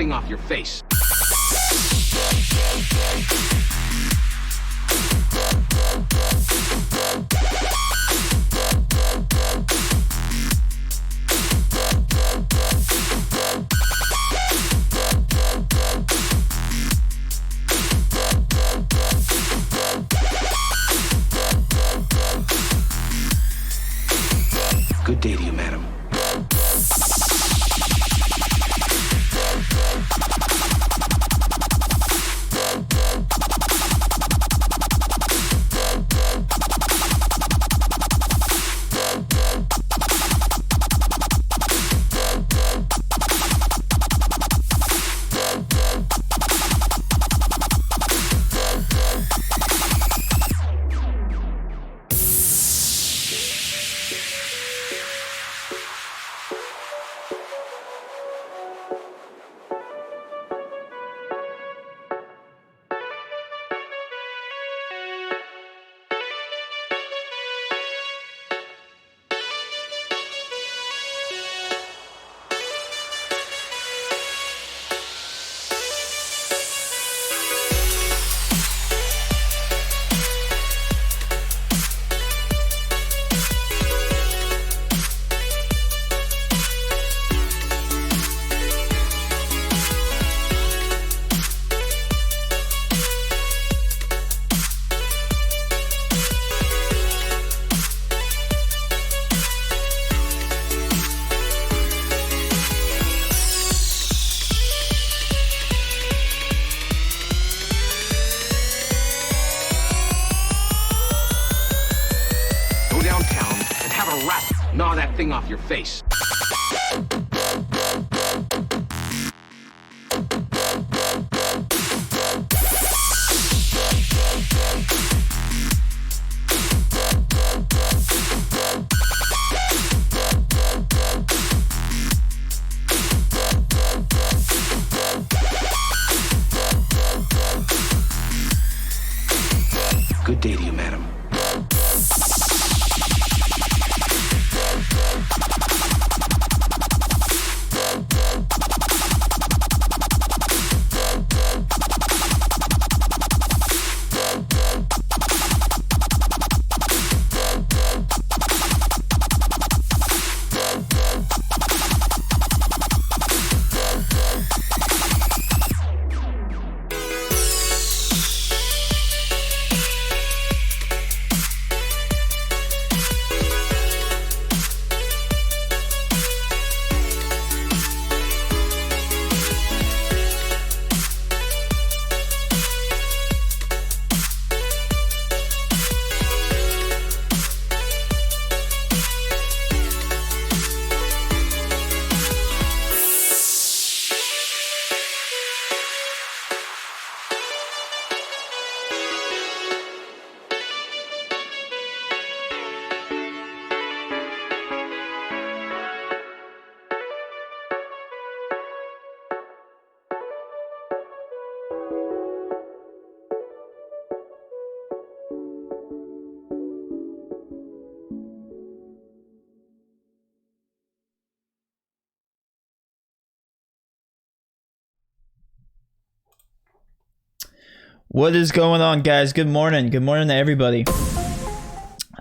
thing off your face. Good day to you, madam. Downtown and have a rat gnaw that thing off your face. Good day to you, madam. What is going on, guys? Good morning. Good morning to everybody.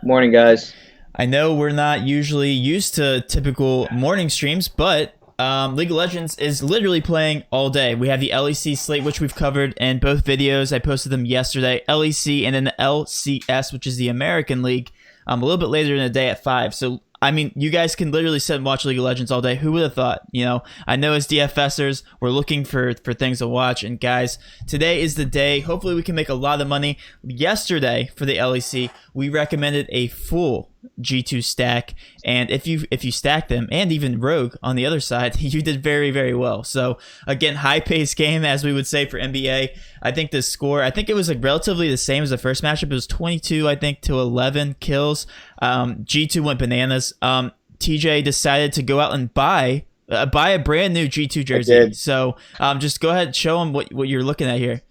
Morning, guys. I know we're not usually used to typical morning streams, but League of Legends is literally playing all day. We have the LEC slate, which we've covered in both videos. I posted them yesterday. LEC and then the LCS, which is the American League, a little bit later in the day at 5. So, I mean, you guys can literally sit and watch League of Legends all day. Who would have thought? You know, I know as DFSers, we're looking for things to watch. And guys, today is the day. Hopefully we can make a lot of money. Yesterday for the LEC, we recommended a full G2 stack, and if you stack them, and even Rogue on the other side, you did very, very well. So again, high-paced game, as we would say for NBA. I think the score, I think it was like relatively the same as the first matchup. It was 22, I think, to 11 kills. G2 went bananas. TJ decided to go out and buy a brand new G2 jersey. So just go ahead and show them what you're looking at here.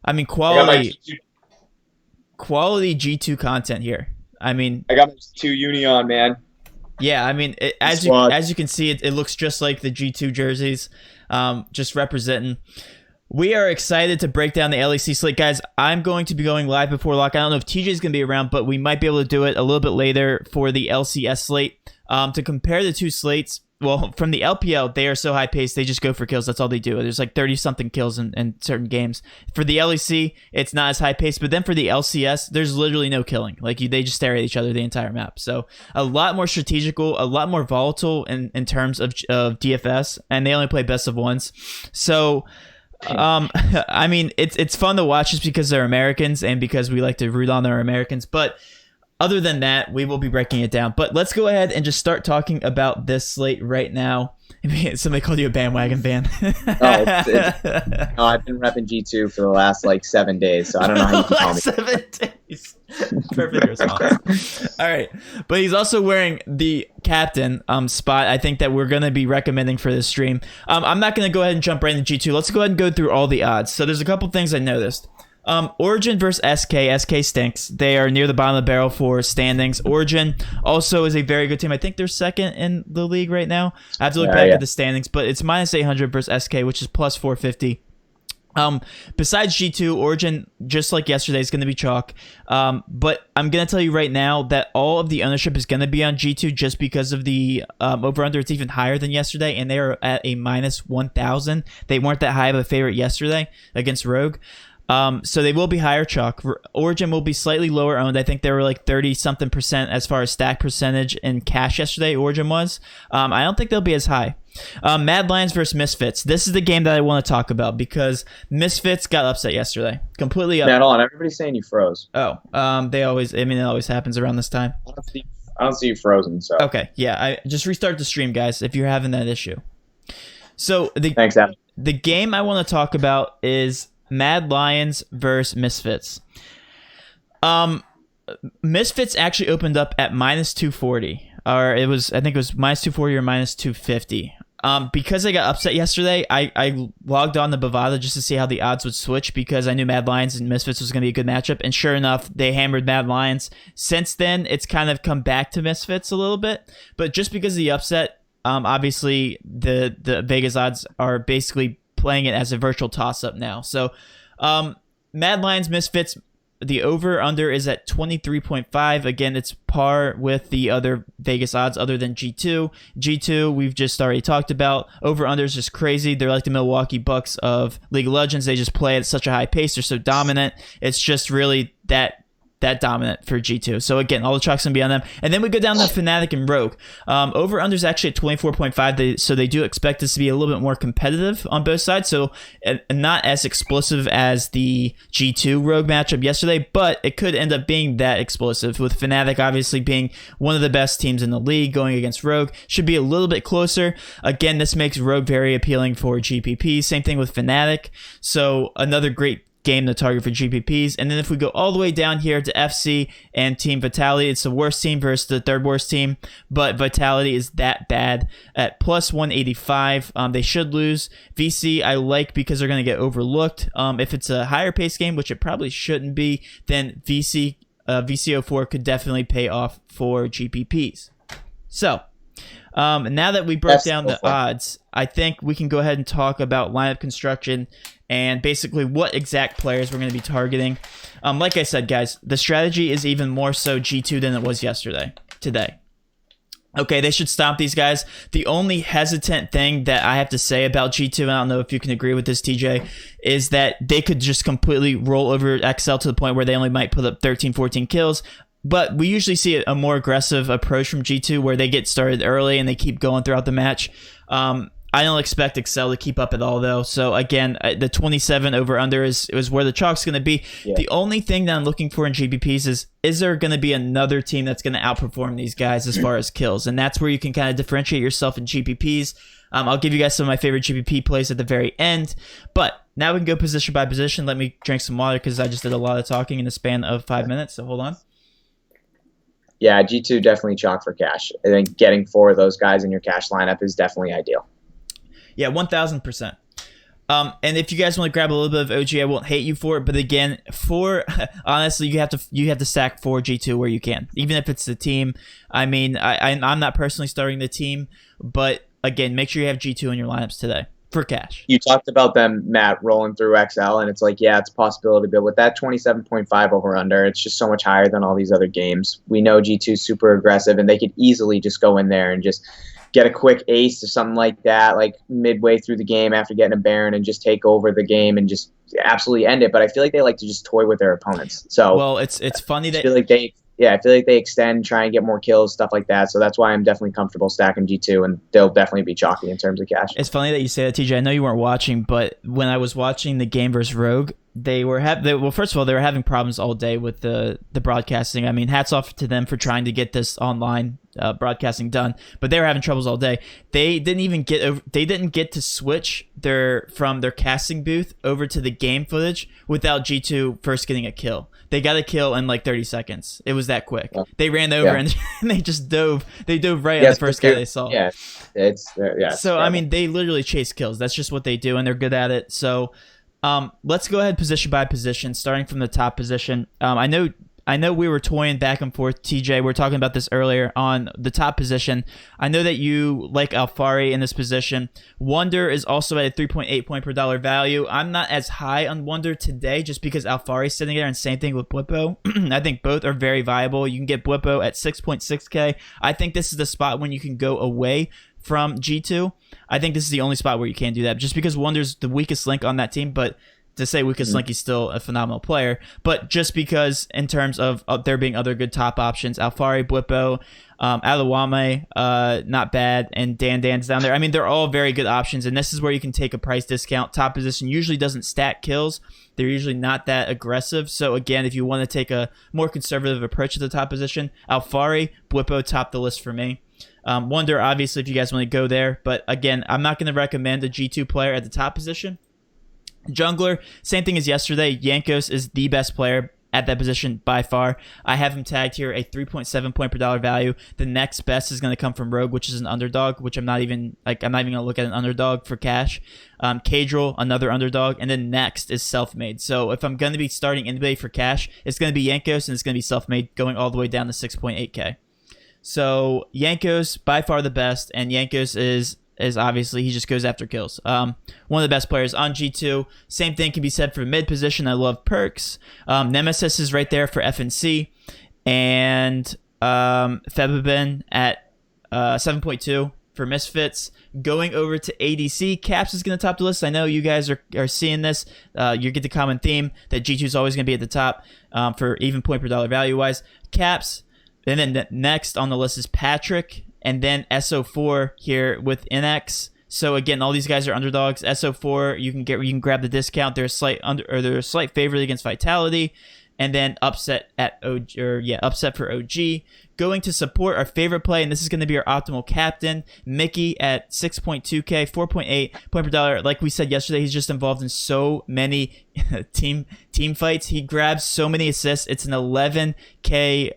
I mean, quality G2 content here. I mean, I got my G2 uni on, man. Yeah, I mean, as you can see, it looks just like the G2 jerseys. just representing. We are excited to break down the LEC slate. Guys, I'm going to be going live before lock. I don't know if TJ is going to be around, but we might be able to do it a little bit later for the LCS slate. To compare the two slates, well, from the LPL, they are so high-paced, they just go for kills. That's all they do. There's like 30-something kills in certain games. For the LEC, it's not as high-paced. But then for the LCS, there's literally no killing. Like, they just stare at each other the entire map. So a lot more strategical, a lot more volatile in terms of DFS. And they only play best of ones. So... I mean, it's fun to watch just because they're Americans and because we like to root on our Americans. But other than that, we will be breaking it down. But let's go ahead and just start talking about this slate right now. Somebody called you a bandwagon fan. No, I've been repping G2 for the last like 7 days, so I don't know how you can call me. 7 days. Perfect response. All right, but he's also wearing the captain spot. I think that we're gonna be recommending for this stream. I'm not gonna go ahead and jump right into G2. Let's go ahead and go through all the odds. So there's a couple things I noticed. Origin versus SK. SK stinks. They are near the bottom of the barrel for standings. Origin also is a very good team. I think they're second in the league right now. I have to look back at the standings, but it's minus 800 versus SK, which is plus 450. Besides G2, Origin, just like yesterday, is going to be chalk. But I'm going to tell you right now that all of the ownership is going to be on G2 just because of the over-under. It's even higher than yesterday, and they are at a minus 1,000. They weren't that high of a favorite yesterday against Rogue. So they will be higher chalk. Origin will be slightly lower owned. I think they were like 30-something% as far as stack percentage in cash yesterday. Origin was. I don't think they'll be as high. Mad Lions versus Misfits. This is the game that I want to talk about because Misfits got upset yesterday. Completely up. Matt, hold on. Everybody's saying you froze. Oh, it always happens around this time. I don't see you frozen. So okay, yeah. I just restart the stream, guys, if you're having that issue. So thanks, Adam. The game I want to talk about is Mad Lions versus Misfits. Misfits actually opened up at minus 240, or I think it was minus 240 or minus 250. Because I got upset yesterday, I logged on to Bovada just to see how the odds would switch because I knew Mad Lions and Misfits was going to be a good matchup, and sure enough, they hammered Mad Lions. Since then, it's kind of come back to Misfits a little bit, but just because of the upset, obviously the Vegas odds are basically playing it as a virtual toss-up now. So Mad Lions Misfits, the over-under is at 23.5. Again, it's par with the other Vegas odds other than G2. G2, we've just already talked about. Over-under is just crazy. They're like the Milwaukee Bucks of League of Legends. They just play at such a high pace. They're so dominant. It's just really that dominant for G2. So again, all the chalk's gonna be on them. And then we go down to Fnatic and Rogue. Over under is actually at 24.5. So they do expect this to be a little bit more competitive on both sides. So not as explosive as the G2 Rogue matchup yesterday, but it could end up being that explosive with Fnatic obviously being one of the best teams in the league going against Rogue. Should be a little bit closer. Again, this makes Rogue very appealing for GPP. Same thing with Fnatic. So another great game to target for GPPs. And then if we go all the way down here to FC and Team Vitality, it's the worst team versus the third worst team, but Vitality is that bad at plus 185. They should lose. VC I like because they're going to get overlooked. If it's a higher pace game, which it probably shouldn't be, then VC04 could definitely pay off for GPPs. So now that we broke down the odds, I think we can go ahead and talk about lineup construction and basically what exact players we're going to be targeting. Like I said, guys, the strategy is even more so G2 than it was today. Okay, they should stop these guys. The only hesitant thing that I have to say about G2, and I don't know if you can agree with this, TJ, is that they could just completely roll over XL to the point where they only might put up 13, 14 kills. But we usually see a more aggressive approach from G2 where they get started early and they keep going throughout the match. I don't expect Excel to keep up at all, though. So, again, the 27 over-under is where the chalk's going to be. Yeah. The only thing that I'm looking for in GPPs is there going to be another team that's going to outperform these guys as far as kills? And that's where you can kind of differentiate yourself in GPPs. I'll give you guys some of my favorite GPP plays at the very end. But now we can go position by position. Let me drink some water because I just did a lot of talking in the span of 5 minutes. So, hold on. Yeah, G2 definitely chalk for cash. I think getting 4 of those guys in your cash lineup is definitely ideal. Yeah, 1,000%. And if you guys want to grab a little bit of OG, I won't hate you for it. But again, honestly, you have to stack 4 G2 where you can, even if it's the team. I mean, I'm not personally starting the team, but again, make sure you have G2 in your lineups today. for cash. You talked about them, Matt, rolling through XL, and it's like, yeah, it's a possibility, but with that 27.5 over under, it's just so much higher than all these other games. We know G2 is super aggressive, and they could easily just go in there and just get a quick ace or something like that, like midway through the game after getting a Baron, and just take over the game and just absolutely end it. But I feel like they like to just toy with their opponents. So well, it's funny that I feel like they extend, try and get more kills, stuff like that. So that's why I'm definitely comfortable stacking G2, and they'll definitely be chalky in terms of cash. It's funny that you say that, TJ. I know you weren't watching, but when I was watching the game versus Rogue, well, first of all, they were having problems all day with the broadcasting. I mean, hats off to them for trying to get this online broadcasting done, but they were having troubles all day. They didn't get to switch from their casting booth over to the game footage without G2 first getting a kill. They got a kill in like 30 seconds. It was that quick. They ran over and they just dove. They dove right on the first guy they saw. Yeah, So I mean, they literally chase kills. That's just what they do, and they're good at it. So let's go ahead position by position, starting from the top position. I know we were toying back and forth, TJ. We were talking about this earlier on the top position. I know that you like Alfari in this position. Wonder is also at a 3.8 point per dollar value. I'm not as high on Wonder today just because Alfari's sitting there, and same thing with Blippo. I think both are very viable. You can get Blippo at 6.6K. I think this is the spot when you can go away from G2. I think this is the only spot where you can do that just because Wonder's the weakest link on that team, but to say weakest link, he's still a phenomenal player. But just because in terms of there being other good top options, Alfari, Blippo, Alawame, not bad, and Dan's down there. I mean, they're all very good options, and this is where you can take a price discount. Top position usually doesn't stack kills. They're usually not that aggressive. So again, if you want to take a more conservative approach to the top position, Alfari, Blippo top the list for me. Wonder, obviously, if you guys want to go there. But again, I'm not going to recommend a G2 player at the top position. Jungler, same thing as yesterday. Jankos is the best player at that position by far. I have him tagged here a 3.7 point per dollar value. The next best is going to come from Rogue, which is an underdog, which I'm not even going to look at an underdog for cash. Kadril, another underdog, and then next is Selfmade. So if I'm going to be starting anybody for cash, it's going to be Jankos, and it's going to be Selfmade going all the way down to 6.8K. So Jankos, by far the best, and Jankos is obviously, he just goes after kills. One of the best players on G2. Same thing can be said for mid position. I love Perks. Nemesis is right there for FNC. And Febibin at 7.2 for Misfits. Going over to ADC, Caps is going to top the list. I know you guys are seeing this. You get the common theme that G2 is always going to be at the top for even point per dollar value-wise. Caps. And then next on the list is Patrick. And then SO4 here with NX. So again, all these guys are underdogs. SO4, you can grab the discount. They're a slight favorite against Vitality, and then upset upset for OG. Going to support our favorite play, and this is going to be our optimal captain, Mickey at 6.2K, 4.8 point per dollar. Like we said yesterday, he's just involved in so many team fights. He grabs so many assists. It's an 11K,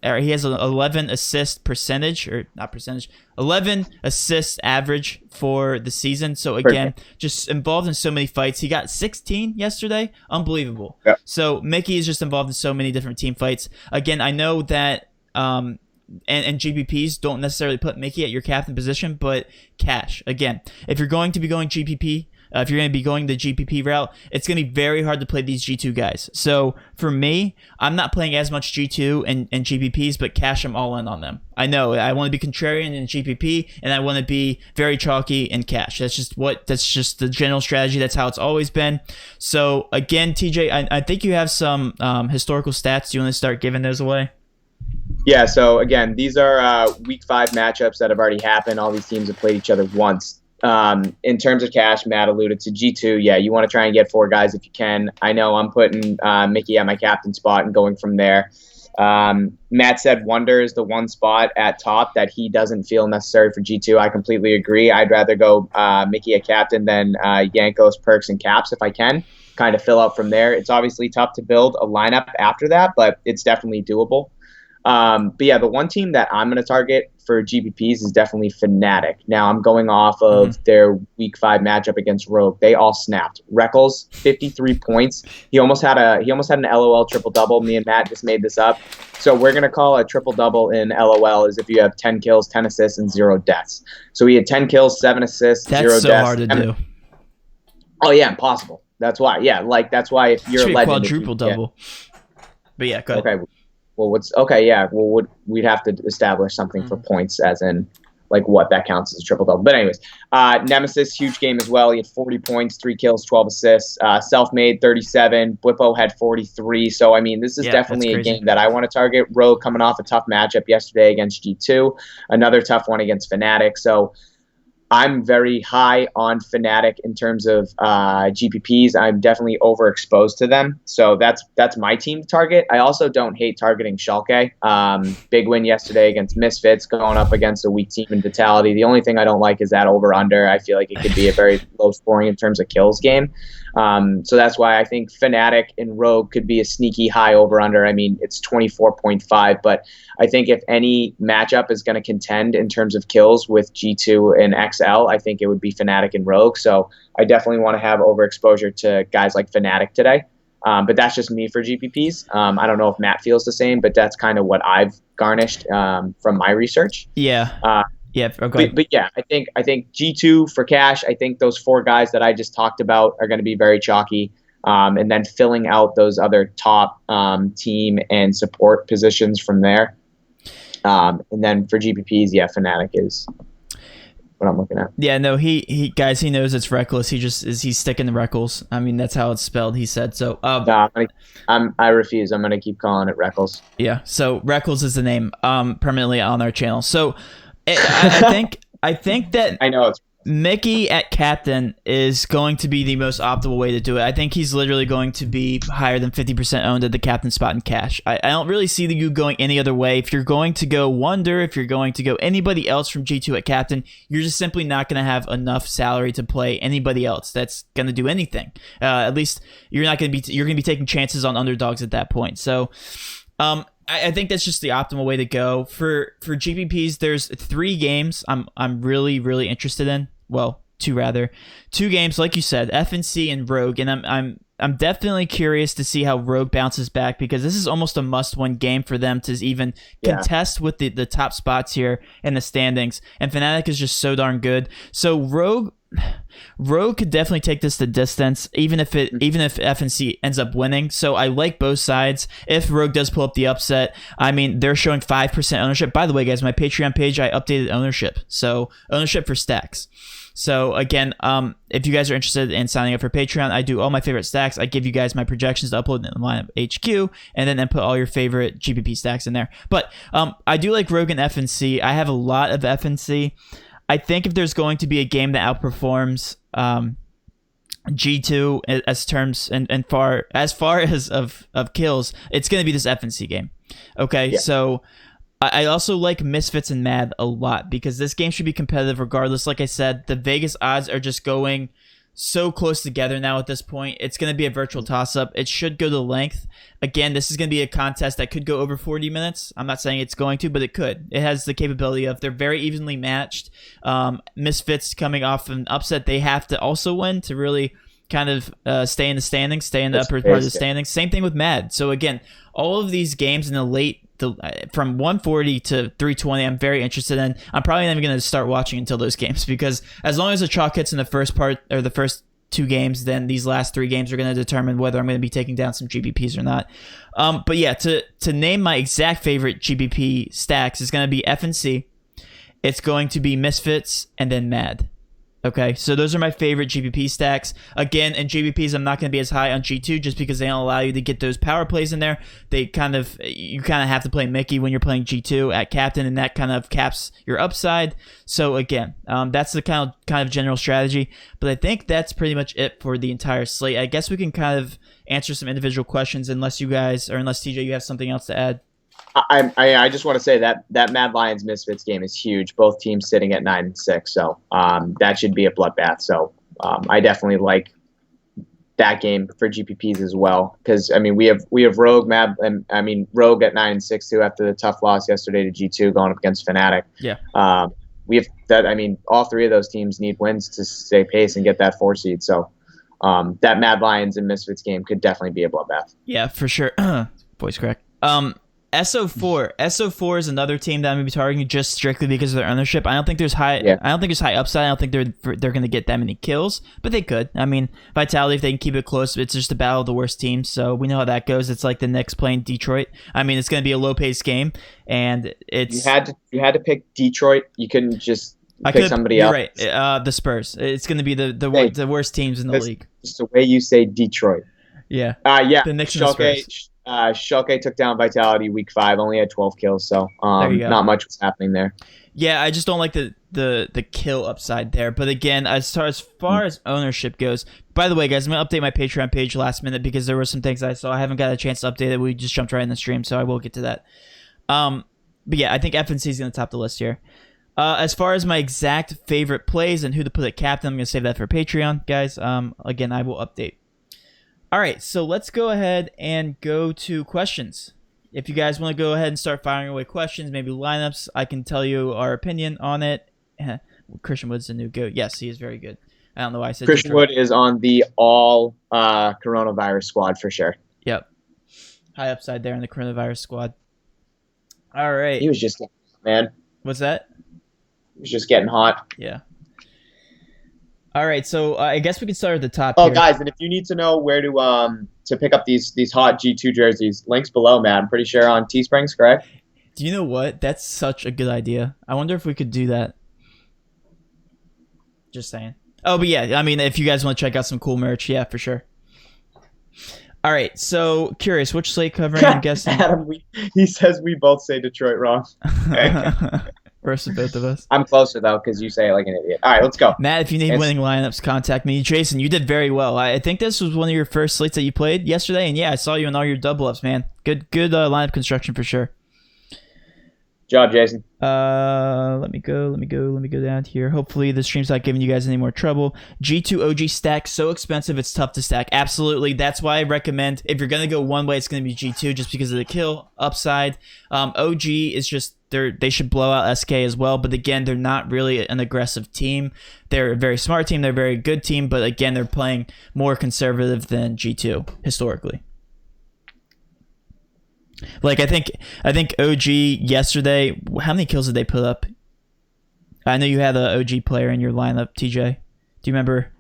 or he has an 11 assist percentage, or not percentage, 11 assists average for the season. So again, just involved in so many fights. He got 16 yesterday. Unbelievable. Yep. So Mickey is just involved in so many different team fights. Again, I know that and GPPs don't necessarily put Mickey at your captain position, but cash. Again, if you're going to be going GPP, if you're going to be going the GPP route, it's going to be very hard to play these G2 guys. So for me, I'm not playing as much G2 and GPPs, but cash, I'm all in on them. I know I want to be contrarian in GPP, and I want to be very chalky in cash. That's just the general strategy. That's how it's always been. So again, TJ, I think you have some historical stats. Do you want to start giving those away? Yeah, so again, these are week 5 matchups that have already happened. All these teams have played each other once. In terms of cash, Matt alluded to G2. Yeah, you want to try and get 4 guys if you can. I know I'm putting Mickey at my captain spot and going from there. Matt said Wonder is the one spot at top that he doesn't feel necessary for G2. I completely agree. I'd rather go Mickey at captain than Jankos, Perks, and Caps if I can. Kind of fill out from there. It's obviously tough to build a lineup after that, but it's definitely doable. But yeah, the one team that I'm going to target for GPPs is definitely Fnatic. Now I'm going off of their week 5 matchup against Rogue. They all snapped. Reckles, 53 points. He almost had an LOL triple double. Me and Matt just made this up. So we're going to call a triple-double in LOL is if you have 10 kills, 10 assists, and 0 deaths. So we had 10 kills, 7 assists, That's 0 so deaths. hard to do. Oh, yeah, impossible. That's why. Yeah, like that's why if you're a legend. Quadruple double. But yeah, go ahead. Okay. Well, yeah. Well, we'd have to establish something for points, as in like what that counts as a triple double. But anyways, Nemesis, huge game as well. He had 40 points, 3 kills, 12 assists. Self-made 37. Blippo had 43. So I mean, this is definitely a game that I want to target. Rogue coming off a tough matchup yesterday against G2, another tough one against Fnatic. So I'm very high on Fnatic in terms of GPPs. I'm definitely overexposed to them. So that's my team to target. I also don't hate targeting Schalke. Big win yesterday against Misfits, going up against a weak team in Vitality. The only thing I don't like is that over-under. I feel like it could be a very low scoring in terms of kills game. So that's why I think Fnatic and Rogue could be a sneaky high over-under. I mean, it's 24.5, but I think if any matchup is going to contend in terms of kills with G2 and XL, I think it would be Fnatic and Rogue. So I definitely want to have overexposure to guys like Fnatic today. But that's just me for GPPs. I don't know if Matt feels the same, but that's kind of what I've garnished from my research. Yeah. Yeah, okay. But yeah, I think G2 for cash. I think those 4 guys that I just talked about are going to be very chalky, and then filling out those other top team and support positions from there. And then for GPPs, yeah, Fnatic is what I'm looking at. Yeah, no, he guys, he knows it's reckless. He's sticking to Reckles. I mean, that's how it's spelled. He said so. I refuse. I'm gonna keep calling it Reckles. Yeah, so Reckles is the name permanently on our channel. So I think that I know it's Mickey at captain is going to be the most optimal way to do it. I think he's literally going to be higher than 50% owned at the captain spot in cash. I don't really see you going any other way. If you're going to go Wonder, if you're going to go anybody else from G2 at captain, you're just simply not going to have enough salary to play anybody else that's going to do anything. At least you're going to be taking chances on underdogs at that point. So I think that's just the optimal way to go. For GPPs, there's 3 games I'm really, really interested in. Well, 2 rather. 2 games, like you said, FNC and Rogue, and I'm definitely curious to see how Rogue bounces back, because this is almost a must-win game for them to even contest with the top spots here in the standings. And Fnatic is just so darn good. So Rogue could definitely take this the distance, even if FNC ends up winning. So I like both sides. If Rogue does pull up the upset, I mean, they're showing 5% ownership. By the way, guys, my Patreon page, I updated ownership. So ownership for stacks. So again, if you guys are interested in signing up for Patreon, I do all my favorite stacks. I give you guys my projections to upload in the lineup HQ, and then put all your favorite GPP stacks in there. But I do like Rogue and FNC. I have a lot of FNC. I think if there's going to be a game that outperforms G2 as terms and far as of kills, it's going to be this FNC game. Okay, yeah. So I also like Misfits and Mad a lot, because this game should be competitive regardless. Like I said, the Vegas odds are just going so close together now at this point. It's going to be a virtual toss-up. It should go to length. Again, this is going to be a contest that could go over 40 minutes. I'm not saying it's going to, but it could. It has the capability of, they're very evenly matched. Misfits coming off an upset, they have to also win to really kind of stay in the standings, stay in the upper part of the standings. Same thing with Mad. So again, all of these games in the late, from 140 to 320, I'm very interested in. I'm probably not even going to start watching until those games, because as long as the chalk hits in the first part, or the first 2 games, then these last 3 games are going to determine whether I'm going to be taking down some GPPs or not. But yeah, to name my exact favorite GPP stacks is going to be FNC. It's going to be Misfits, and then Mad. Okay, so those are my favorite GPP stacks. Again, in GPPs, I'm not going to be as high on G2 just because they don't allow you to get those power plays in there. You kind of have to play Mickey when you're playing G2 at captain, and that kind of caps your upside. So again, that's the kind of general strategy. But I think that's pretty much it for the entire slate. I guess we can kind of answer some individual questions, unless TJ, you have something else to add. I just want to say that Mad Lions Misfits game is huge. Both teams sitting at 9-6, so that should be a bloodbath. So I definitely like that game for GPPs as well, because I mean we have Rogue Rogue at 9-6 too after the tough loss yesterday to G2 going up against Fnatic. Yeah. We have that. I mean, all 3 of those teams need wins to stay pace and get that 4 seed. So that Mad Lions and Misfits game could definitely be a bloodbath. Yeah, for sure. Voice crack. SO4 is another team that I'm gonna be targeting just strictly because of their ownership. I don't think there's high. Yeah. I don't think there's high upside. I don't think they're gonna get that many kills, but they could. I mean, Vitality, if they can keep it close, it's just a battle of the worst teams. So we know how that goes. It's like the Knicks playing Detroit. I mean, it's gonna be a low paced game, and it's you had to pick Detroit. You couldn't just pick somebody else. Right. The Spurs. It's gonna be the worst teams in the league. Just the way you say Detroit. Yeah. Yeah. The Knicks and the Spurs. Schalke took down Vitality week 5, only had 12 kills, so not much was happening there. Yeah, I just don't like the kill upside there. But again, as far as ownership goes, by the way, guys, I'm gonna update my Patreon page last minute because there were some things I saw. I haven't got a chance to update it. We just jumped right in the stream, so I will get to that. But yeah, I think FNC is gonna top the list here. As far as my exact favorite plays and who to put at captain, I'm gonna save that for Patreon, guys. Again, I will update. All right, so let's go ahead and go to questions. If you guys want to go ahead and start firing away questions, maybe lineups, I can tell you our opinion on it. Christian Wood's the new GOAT. Yes, he is very good. I don't know why I said Christian Wood is on the all coronavirus squad for sure. Yep. High upside there in the coronavirus squad. All right. He was just man. What's that? He was just getting hot. Yeah. All right, so I guess we can start at the top. Oh, here. guys, and if you need to know where to pick up these hot G2 jerseys, links below, Matt. I'm pretty sure on Teesprings, correct? Do you know what? That's such a good idea. I wonder if we could do that. Just saying. Oh, but yeah, I mean, if you guys want to check out some cool merch, yeah, for sure. All right, so curious, which slate covering? I'm guessing. Adam, he says we both say Detroit wrong. Versus both of us. I'm closer, though, because you say it like an idiot. All right, let's go. Matt, if you need winning lineups, contact me. Jason, you did very well. I think this was one of your first slates that you played yesterday, and yeah, I saw you in all your double ups, man. Good lineup construction for sure. Job, Jason. Let me go down here. Hopefully the stream's not giving you guys any more trouble. G2 OG stack, so expensive it's tough to stack. Absolutely. That's why I recommend, if you're gonna go one way, it's gonna be G2 just because of the kill upside. OG is just they should blow out SK as well, but again, they're not really an aggressive team. They're a very smart team, they're a very good team, but again, they're playing more conservative than G2 historically. Like I think OG yesterday, how many kills did they put up? I know you had an OG player in your lineup, TJ. Do you remember?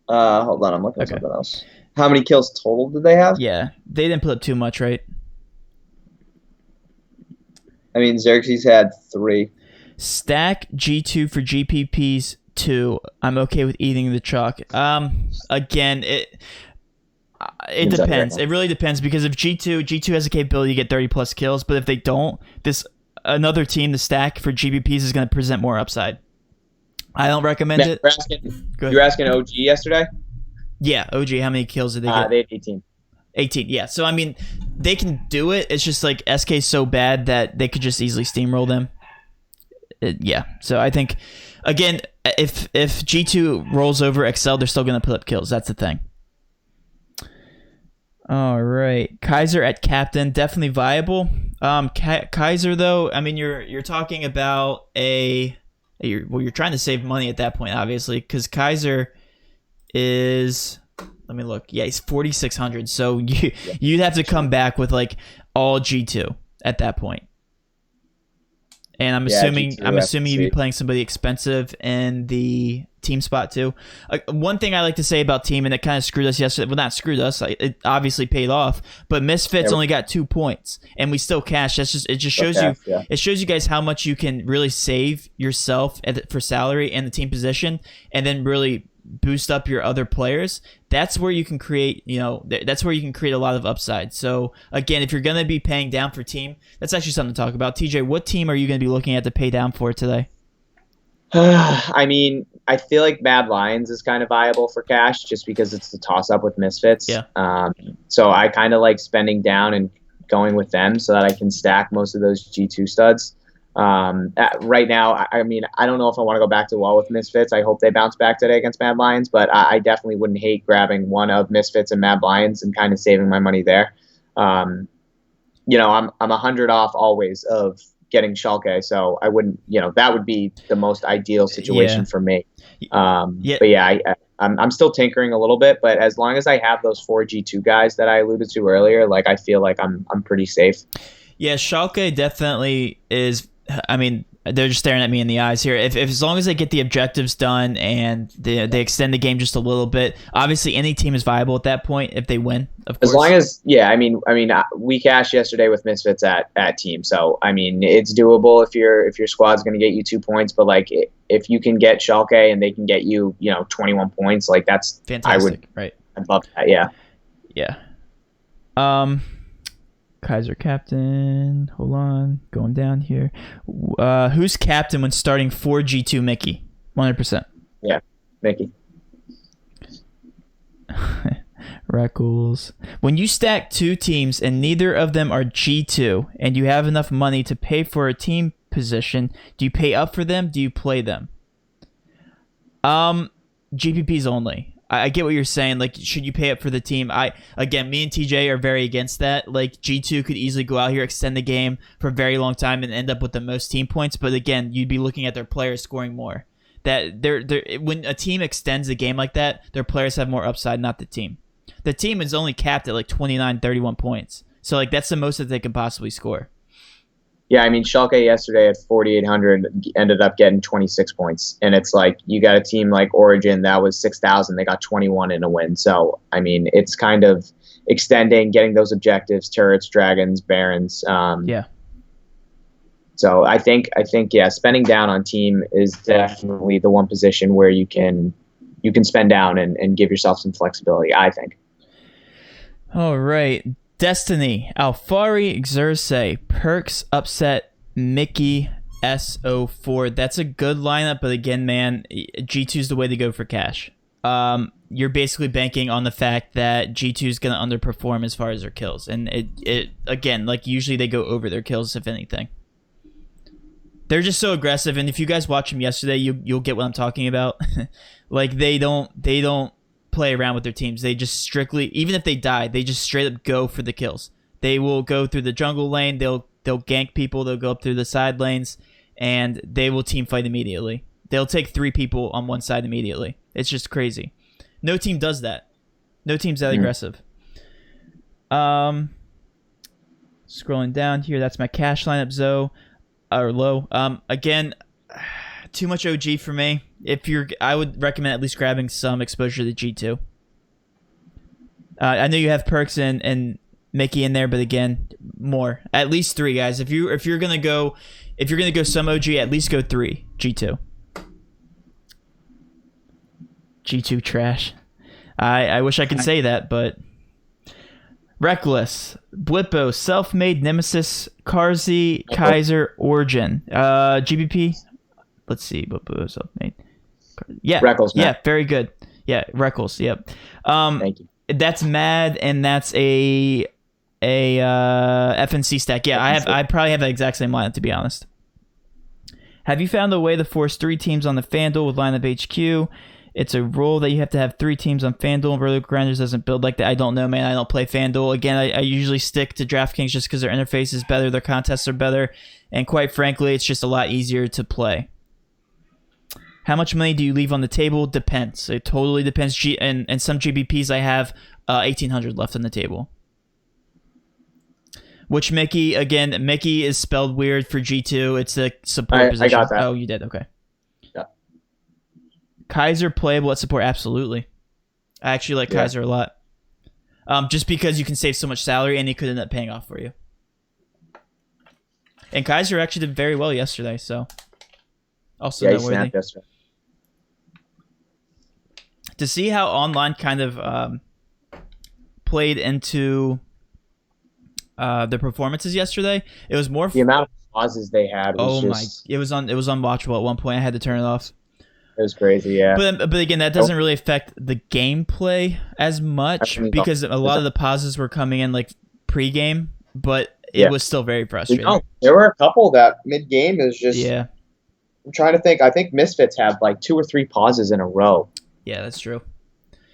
Hold on, I'm looking at something else. How many kills total did they have? Yeah, they didn't put up too much, right? I mean, Xerxes had 3. Stack G2 for GPP's 2. I'm okay with eating the chalk. Again, it depends. It really depends because if G2 has the capability to get 30 plus kills, but if they don't, another team, the stack for GPP's is going to present more upside. I don't recommend it. You were asking OG yesterday? Yeah, OG. How many kills did they get? They had 18. 18, yeah. So, I mean, they can do it. It's just like SK's so bad that they could just easily steamroll them. Yeah. So, I think, again, if G2 rolls over Excel, they're still going to put up kills. That's the thing. All right. Kaiser at captain, definitely viable. Kaiser, though, I mean, you're talking about you're trying to save money at that point, obviously, because Kaiser is... Let me look. Yeah, he's 4,600. So you'd have to come back with like all G2 at that point. And I'm assuming you'd be playing somebody expensive in the team spot too. One thing I like to say about team, and it kind of screwed us yesterday. Well, not screwed us. It obviously paid off. But Misfits only got 2 points, and we still cashed. It just shows you. Yeah. It shows you guys how much you can really save yourself for salary and the team position, and then really boost up your other players. That's where you can create, that's where you can create a lot of upside. So again, if you're going to be paying down for team, that's actually something to talk about. TJ, what team are you going to be looking at to pay down for today? I mean, I feel like Mad Lions is kind of viable for cash just because it's the toss up with Misfits. Yeah. So I kind of like spending down and going with them so that I can stack most of those G2 studs. Right now, I mean, I don't know if I want to go back to with Misfits. I hope they bounce back today against Mad Lions, but I definitely wouldn't hate grabbing one of Misfits and Mad Lions and kind of saving my money there. I'm 100 off always of getting Schalke, so I wouldn't, that would be the most ideal situation for me. But yeah, I'm still tinkering a little bit, but as long as I have those 4 G2 guys that I alluded to earlier, like I feel like I'm pretty safe. Yeah, Schalke definitely is. I mean, they're just staring at me in the eyes here. If as long as they get the objectives done and they extend the game just a little bit, obviously any team is viable at that point if they win. Of course. As long as, yeah, I mean, we cashed yesterday with Misfits at team, so I mean, it's doable if your squad's going to get you 2 points. But like, if you can get Schalke and they can get you, 21 points, like that's fantastic, right? I'd love that, yeah. Yeah. Kaiser captain. Hold on. Going down here. Who's captain when starting for G2? Mickey. 100%. Yeah, Mickey. Reckles. When you stack 2 teams and neither of them are G2 and you have enough money to pay for a team position, do you pay up for them? Do you play them? GPP's only. I get what you're saying. Like, should you pay up for the team? Me and TJ are very against that. Like, G2 could easily go out here, extend the game for a very long time, and end up with the most team points. But again, you'd be looking at their players scoring more. That when a team extends the game like that, their players have more upside, not the team. The team is only capped at like 29, 31 points. So like that's the most that they can possibly score. Yeah, I mean, Schalke yesterday at 4,800 ended up getting 26 points. And it's like, you got a team like Origin that was 6,000. They got 21 in a win. So, I mean, it's kind of extending, getting those objectives, turrets, dragons, barons. Yeah. So I think, yeah, spending down on team is definitely the one position where you can spend down and give yourself some flexibility, I think. All right. Destiny, Alfari, Xerxes, Perks, Upset, Mickey, SO4. That's a good lineup, but again, man, G2 is the way to go for cash. You're basically banking on the fact that G2 is going to underperform as far as their kills. And it again, like usually they go over their kills, if anything. They're just so aggressive, and if you guys watch them yesterday, you'll get what I'm talking about. Like they don't play around with their teams. They just strictly, even if they die, they just straight up go for the kills. They will go through the jungle lane. They'll gank people. They'll go up through the side lanes, and they will team fight immediately. They'll take 3 people on one side immediately. It's just crazy. No team does that. No team's that aggressive. Scrolling down here, that's my cash lineup, low. Again, too much OG for me. I would recommend at least grabbing some exposure to G2. I know you have Perks and Mickey in there, but again, more. At least 3 guys. If you're gonna go some OG, at least go 3 G2. G2 trash. I wish I could say that, but Reckless, Blippo, Self-Made, Nemesis, Karzi, Kaiser, Origin, GPP. Let's see, Blippo, Self-Made. Yeah, Reckles, yeah, very good. Yeah, Reckles. Yep. Thank you. That's Mad, and that's a FNC stack. Yeah, I probably have the exact same lineup, to be honest. Have you found a way to force 3 teams on the FanDuel with lineup HQ? It's a rule that you have to have 3 teams on FanDuel, and Vertical Grinders doesn't build like that. I don't know, man. I don't play FanDuel. Again, I usually stick to DraftKings just because their interface is better, their contests are better, and quite frankly, it's just a lot easier to play. How much money do you leave on the table? Depends. It totally depends. And some GPPs I have 1,800 left on the table. Which Mickey, again, Mickey is spelled weird for G2. It's a support position. I got that. Oh, you did? Okay. Yeah. Kaiser playable at support? Absolutely. I actually like Kaiser a lot. Just because you can save so much salary and he could end up paying off for you. And Kaiser actually did very well yesterday, so also noteworthy. To see how online kind of played into the performances yesterday, it was more the amount of pauses they had was it was unwatchable at one point. I had to turn it off. It was crazy, yeah. But again, that doesn't really affect the gameplay as much because a lot of the pauses were coming in like pre-game, but it was still very frustrating. There were a couple that mid-game is just I'm trying to think. I think Misfits had like 2 or 3 pauses in a row. Yeah, that's true.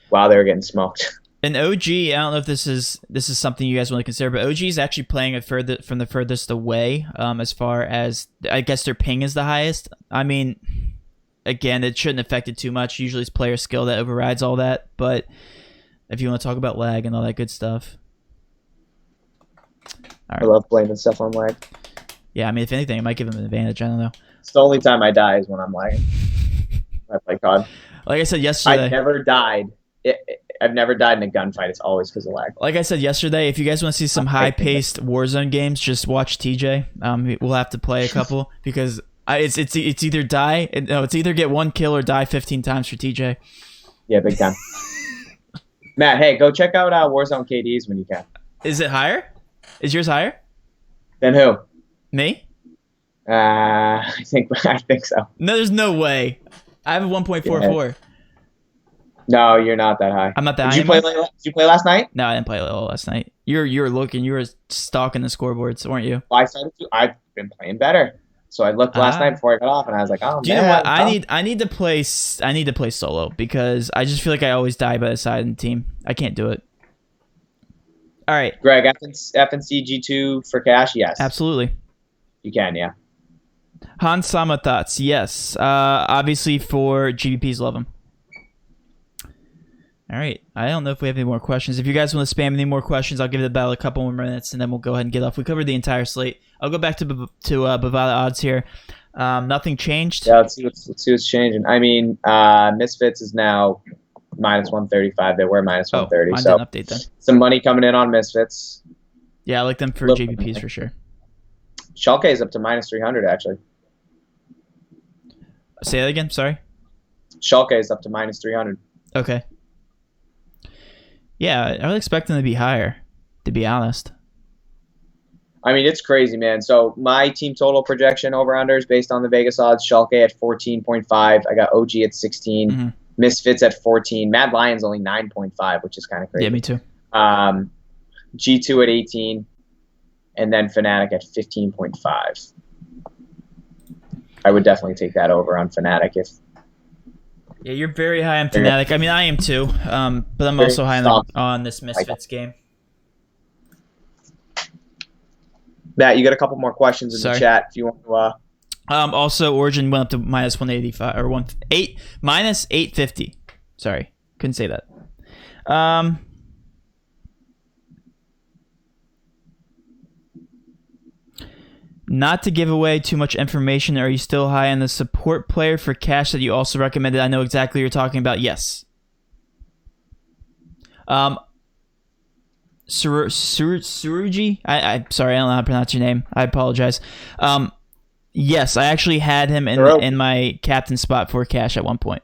Wow, they were getting smoked. And OG, I don't know if this is something you guys want to consider, but OG is actually playing it from the furthest away. As far as I guess their ping is the highest. I mean, again, it shouldn't affect it too much. Usually it's player skill that overrides all that. But if you want to talk about lag and all that good stuff. I love blaming stuff on lag. Yeah, I mean, if anything, it might give him an advantage. I don't know. It's the only time I die is when I'm lagging. I play COD. Like I said yesterday. I've never died in a gunfight. It's always because of lag. Like I said yesterday, if you guys want to see some high-paced Warzone games, just watch TJ. We'll have to play a couple because it's either it's either get 1 kill or die 15 times for TJ. Yeah, big time. Matt, hey, go check out Warzone KDs when you can. Is it higher? Is yours higher? Than who? Me? I think so. No, there's no way. I have a 1.44. No, you're not that high. I'm not that high. Did you play last night? No, I didn't play last night. You were stalking the scoreboards, weren't you? Well, I started to. I've been playing better. So I looked last night before I got off, and I was like, "Oh, do you know what? I need to play solo because I just feel like I always die by the side of the team. I can't do it. All right, Greg, FNC G2 for cash? Yes, absolutely. You can, yeah. Han Sama thoughts? Yes. Obviously for GPP's, love them. All right. I don't know if we have any more questions. If you guys want to spam any more questions, I'll give the battle a couple more minutes, and then we'll go ahead and get off. We covered the entire slate. I'll go back to Bovada odds here. Nothing changed. Yeah, let's see what's changing. I mean, Misfits is now minus 135. They were minus 130. Mine so didn't update then. Some money coming in on Misfits. Yeah, I like them for GPPs for sure. Schalke is up to minus 300, actually. Say that again. Sorry. Schalke is up to minus 300. Okay. Yeah, I would expect them to be higher, to be honest. I mean, it's crazy, man. So my team total projection over-unders based on the Vegas odds, Schalke at 14.5. I got OG at 16. Mm-hmm. Misfits at 14. Mad Lions only 9.5, which is kind of crazy. Yeah, me too. G2 at 18. And then Fnatic at 15.5. I would definitely take that over on Fnatic if... Yeah, you're very high on Fnatic. I mean, I am too, but I'm also high on this Misfits game. Matt, you got a couple more questions in the chat if you want to... Also, Origin went up to minus 185 or minus 850. Sorry, couldn't say that. Not to give away too much information, are you still high on the support player for cash that you also recommended? I know exactly what you're talking about. Yes. Suruji? I'm sorry, I don't know how to pronounce your name. I apologize. Yes, I actually had him in my captain spot for cash at one point.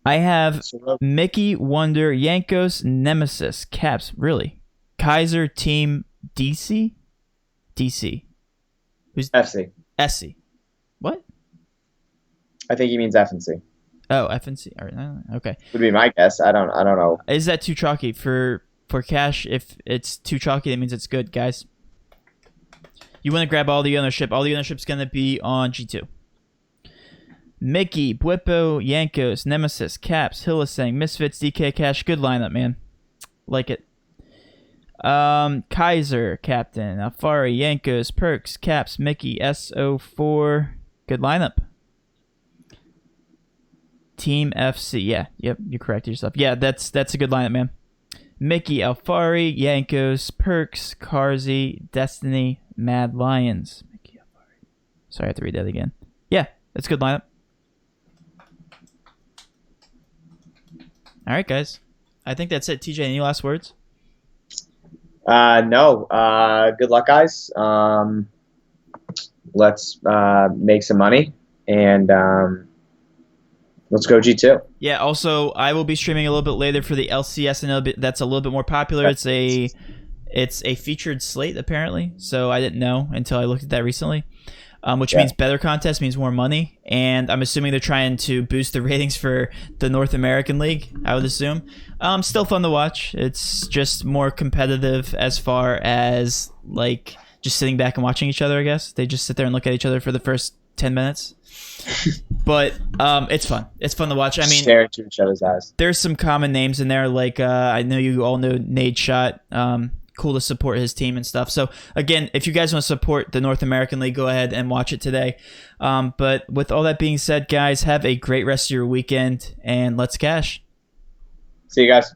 I have Mickey, Wonder, Yankos, Nemesis, Caps. Really? Kaiser, Team, DC? DC. Who's FC? SC. What? I think he means FNC. Oh, FNC. All right. Okay. Would be my guess. I don't know. Is that too chalky for cash? If it's too chalky, that means it's good, guys. You want to grab all the ownership. All the ownership's gonna be on G2. Mickey, Bwipo, Yankos, Nemesis, Caps, Hillisang, Misfits, DK Cash. Good lineup, man. Like it. Kaiser, Captain, Alfari, Yankos, Perks, Caps, Mickey, SO4. Good lineup. Team FC. Yeah, yep, you corrected yourself. Yeah, that's a good lineup, man. Mickey, Alfari, Yankos, Perks, Carzy, Destiny, Mad Lions. Mickey, Alfari. Sorry, I have to read that again. Yeah, that's a good lineup. All right, guys. I think that's it. TJ, any last words? No. Good luck, guys. Let's make some money and let's go G2. Yeah. Also, I will be streaming a little bit later for the LCS. I know that's a little bit more popular. It's a featured slate apparently. So I didn't know until I looked at that recently. Which means better contest means more money, and I'm assuming they're trying to boost the ratings for the North American League, I would assume. Still fun to watch. It's just more competitive as far as like just sitting back and watching each other, I guess. They just sit there and look at each other for the first 10 minutes. But it's fun. It's fun to watch. I mean, stare into each other's eyes. There's some common names in there, like I know you all know Nade Shot, cool to support his team and stuff. So again, if you guys want to support the North American League, go ahead and watch it today. But with all that being said, guys, have a great rest of your weekend, and let's cash. See you guys.